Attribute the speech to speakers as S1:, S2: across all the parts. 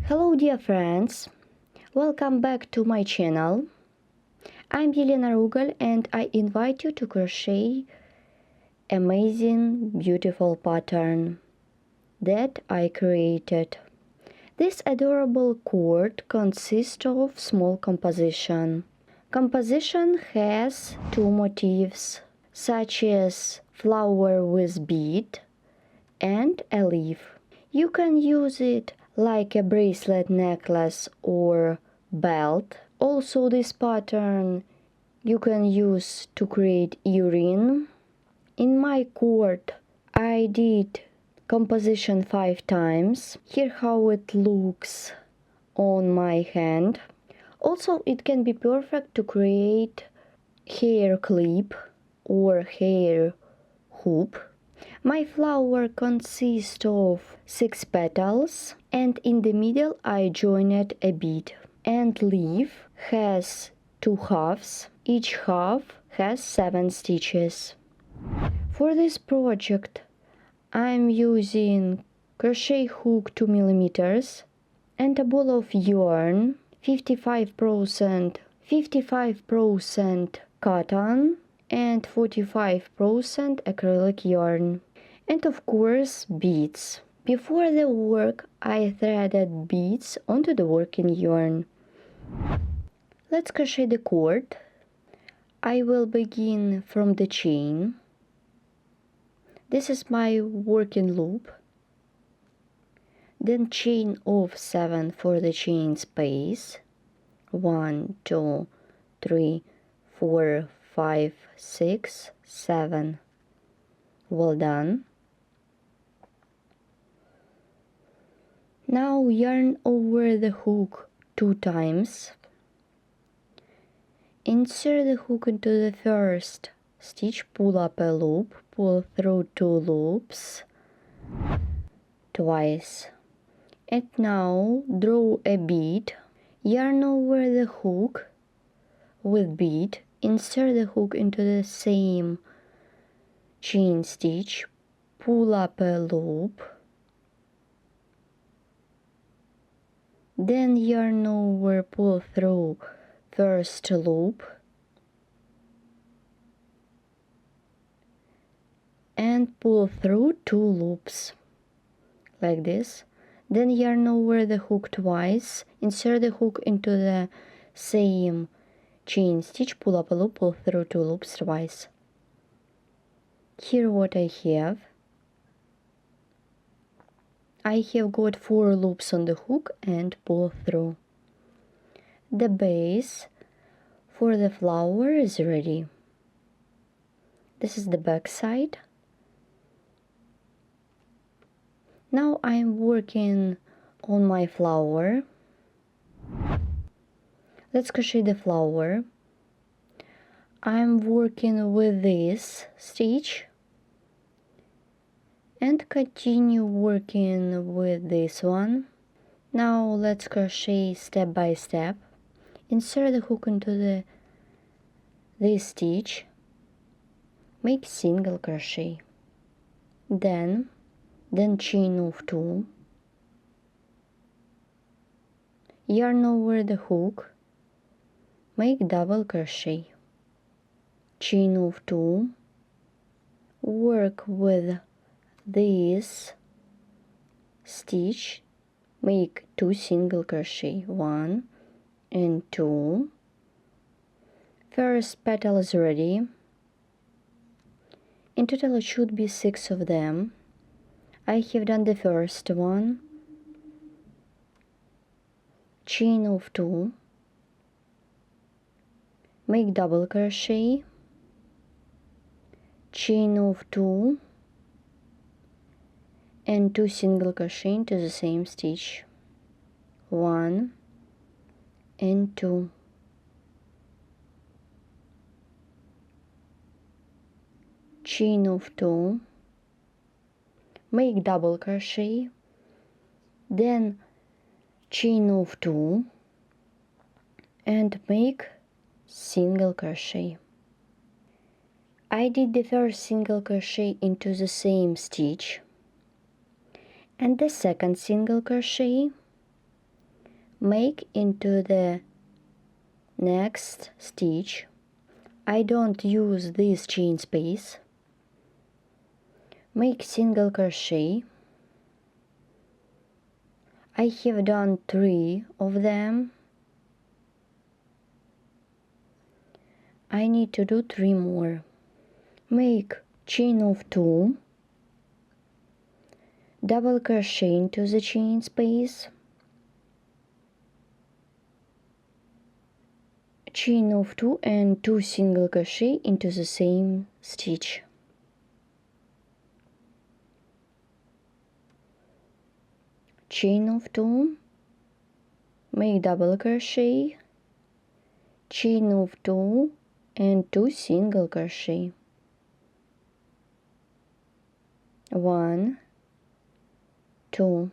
S1: Hello dear friends, welcome back to my channel. I'm Elena Rugal and I invite you to crochet amazing beautiful pattern that I created. This adorable cord consists of small composition. Composition has two motifs such as flower with bead and a leaf. You can use it like a bracelet, necklace or belt. Also this pattern you can use to create earring. In my cord I did composition 5 times. Here how it looks on my hand. Also it can be perfect to create hair clip or hair hoop. My flower consists of 6 petals and in the middle I joined a bead. And leaf has 2 halves. Each half has 7 stitches. For this project I'm using crochet hook 2 millimeters and a ball of yarn 55% cotton and 45% acrylic yarn, and of course beads. Before the work I threaded beads onto the working yarn. Let's crochet the cord. I will begin from the chain. This is my working loop. Then chain of 7 for the chain space. 1, 2, 3, 4, 5, 6, 7. Well done. Now yarn over the hook 2 times. Insert the hook into the first stitch, pull up a loop, pull through 2 loops twice. And now draw a bead, yarn over the hook with bead, insert the hook into the same chain stitch, pull up a loop, then yarn over, pull through first loop and pull through 2 loops like this. Then yarn over the hook twice, insert the hook into the same chain stitch, pull up a loop, pull through 2 loops twice. Here what I have got 4 loops on the hook and pull through. The base for the flower is ready. This is the back side. Now I'm working on my flower. Let's crochet the flower. I'm working with this stitch and continue working with this one. Now let's crochet step by step. Insert the hook into this stitch, make single crochet, then chain of 2, yarn over the hook, make double crochet, chain of 2, work with this stitch, make 2 single crochet, 1 and 2. First petal is ready. In total it should be 6 of them. I have done the first one, chain of 2, make double crochet, chain of 2 and 2 single crochet into the same stitch, 1 and 2. Chain of 2, make double crochet, then chain of 2 and make single crochet. I did the first single crochet into the same stitch and the second single crochet make into the next stitch. I don't use this chain space. Make single crochet. I have done 3 of them. I need to do 3 more. Make chain of 2, double crochet into the chain space, chain of 2 and 2 single crochet into the same stitch. Chain of 2, make double crochet, chain of 2 and 2 single crochet. 1, 2.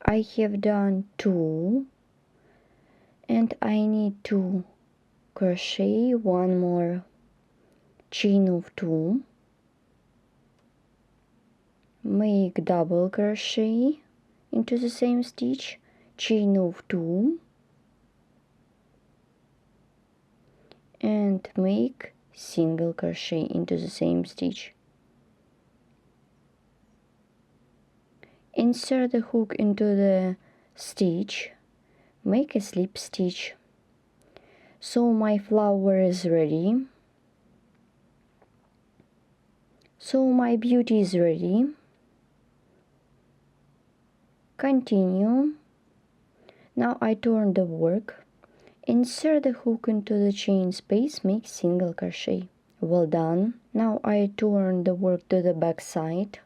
S1: I have done 2 and I need to crochet 1 more. Chain of 2, make double crochet into the same stitch, chain of 2 and make single crochet into the same stitch. Insert the hook into the stitch, make a slip stitch. So my flower is ready. So my beauty is ready. Continue. Now I turn the work. Insert the hook into the chain space, make single crochet. Well done. Now I turn the work to the back side.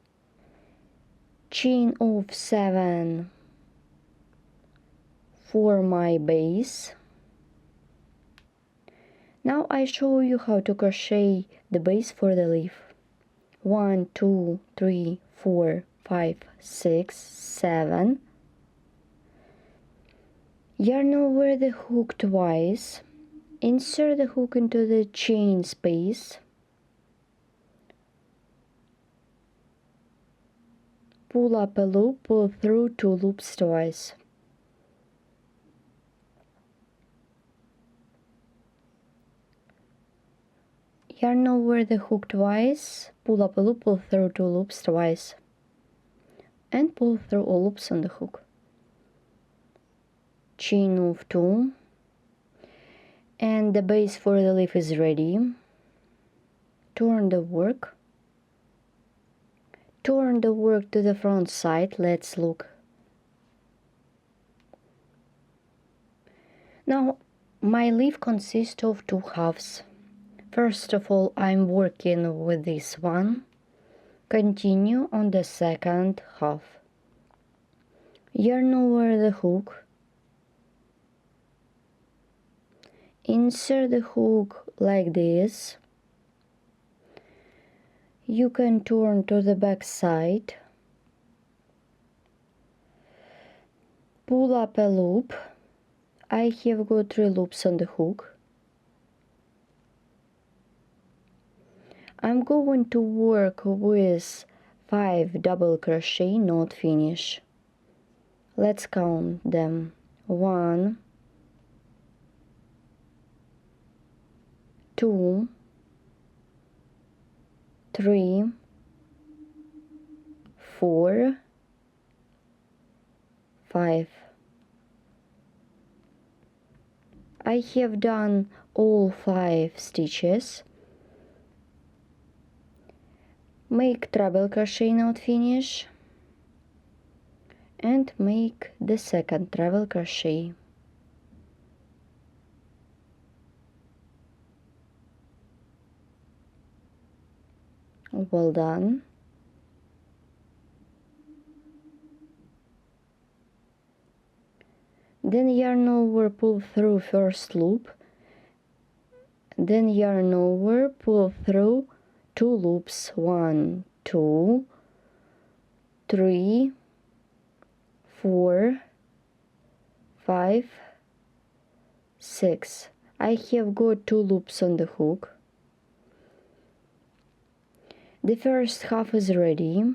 S1: Chain of 7 for my base. Now I show you how to crochet the base for the leaf. 1, 2, 3, 4, 5, 6, 7. Yarn over the hook twice. Insert the hook into the chain space. Pull up a loop, pull through 2 loops twice. Yarn over the hook twice, pull up a loop, pull through 2 loops twice, and pull through all loops on the hook. Chain of 2, and the base for the leaf is ready. Turn the work. Turn the work to the front side. Let's look. Now my leaf consists of 2 halves. First of all, I'm working with this one. Continue on the second half. Yarn over the hook. Insert the hook like this. You can turn to the back side. Pull up a loop. I have got 3 loops on the hook. I'm going to work with 5 double crochet, not finish. Let's count them. 1, 2, 3, 4, 5. I have done all 5 stitches. Make treble crochet, not finish, and make the second treble crochet. Well done. Then yarn over, pull through first loop, then yarn over, pull through 2 loops, 1, 2, 3, 4, 5, 6. I have got 2 loops on the hook. The first half is ready.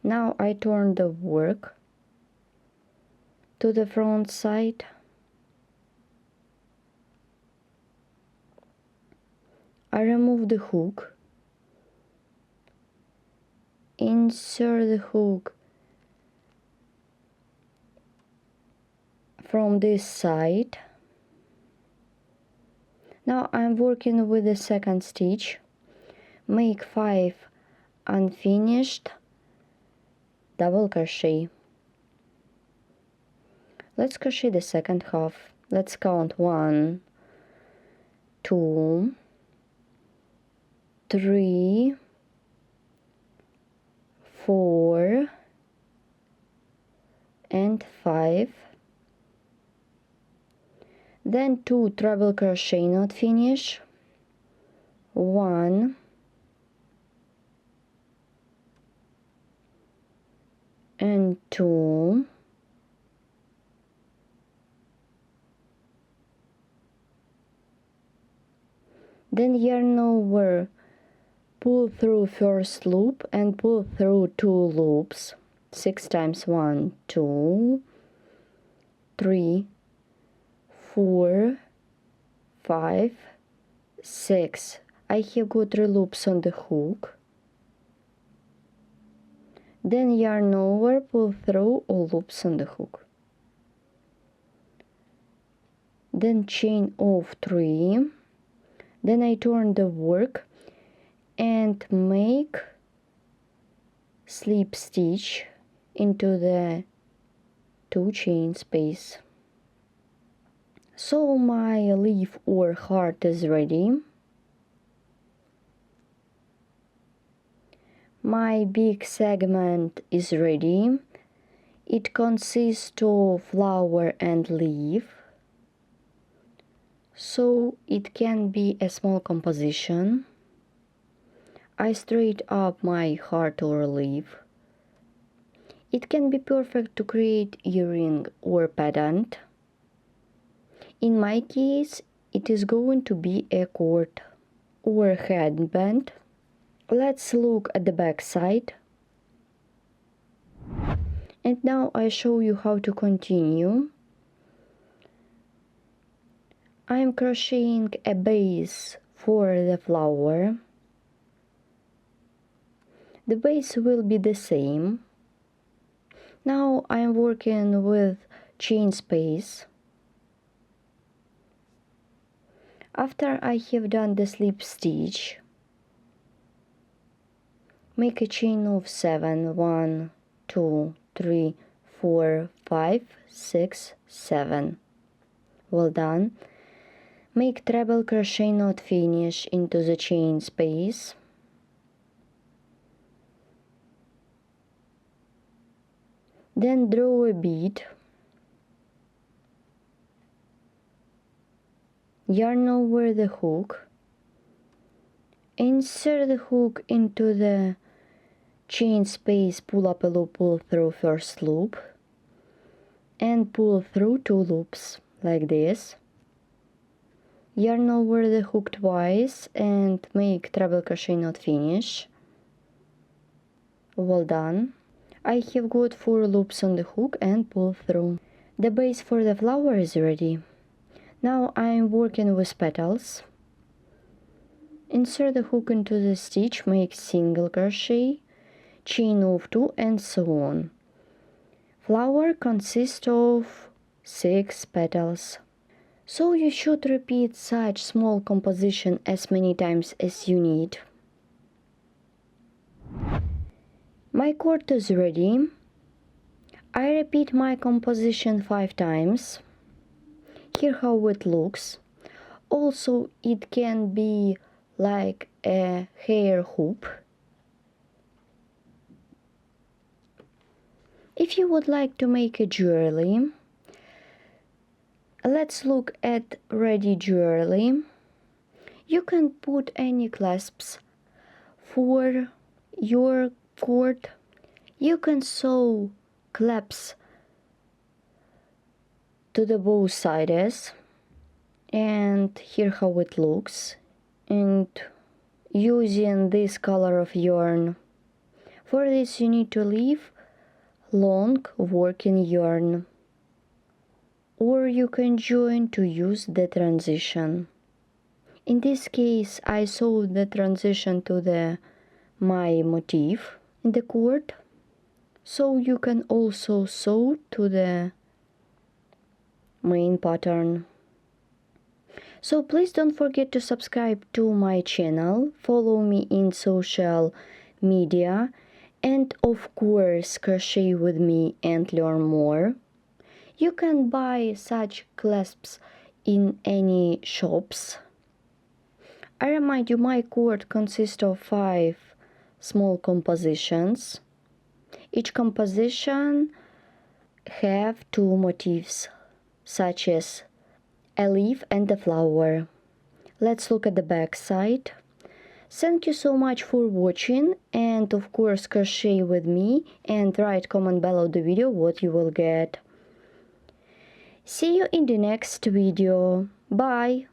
S1: Now I turn the work. to the front side. I remove the hook, insert the hook from this side. Now I'm working with the second stitch. Make 5 unfinished double crochet. Let's crochet the second half. Let's count 1, 2, 3, 4 and 5. Then 2 treble crochet not finish, 1 and 2, then yarn over, pull through first loop and pull through 2 loops 6 times. 1, 2, 3, 4, 5, 6. I have got 3 loops on the hook. Then yarn over, pull through all loops on the hook. Then chain of 3. Then I turn the work and make slip stitch into the 2 chain space. So my leaf or heart is ready. My big segment is ready. It consists of flower and leaf, so it can be a small composition. I straight up my heart or leaf. It can be perfect to create earring or pendant. In my case, it is going to be a cord or headband. Let's look at the back side. And now I show you how to continue. I'm crocheting a base for the flower. The base will be the same. Now I'm working with chain space. After I have done the slip stitch, make a chain of 7. 1, 2, 3, 4, 5, 6, 7. Well done. Make treble crochet not finish into the chain space. Then draw a bead. Yarn over the hook. Insert the hook into the chain space, pull up a loop, pull through first loop, and pull through 2 loops like this. Yarn over the hook twice and make treble crochet not finish. Well done. I have got 4 loops on the hook and pull through. The base for the flower is ready. Now I am working with petals. Insert the hook into the stitch, make single crochet, chain of 2 and so on. Flower consists of 6 petals. So you should repeat such small composition as many times as you need. My cord is ready. I repeat my composition 5 times. Here how it looks. Also it can be like a hair hoop. If you would like to make a jewelry, let's look at ready jewelry. You can put any clasps for your cord. You can sew clasps to the both sides, and here how it looks, and using this color of yarn. For this you need to leave long working yarn. or you can join to use the transition. In this case, I sewed the transition to my motif in the cord, so you can also sew to the main pattern. So please don't forget to subscribe to my channel, follow me in social media, and of course crochet with me and learn more. You can buy such clasps in any shops. I remind you, my cord consists of 5 small compositions. Each composition have 2 motifs, such as a leaf and a flower. Let's look at the back side. Thank you so much for watching, and of course crochet with me and write comment below the video what you will get. See you in the next video. Bye!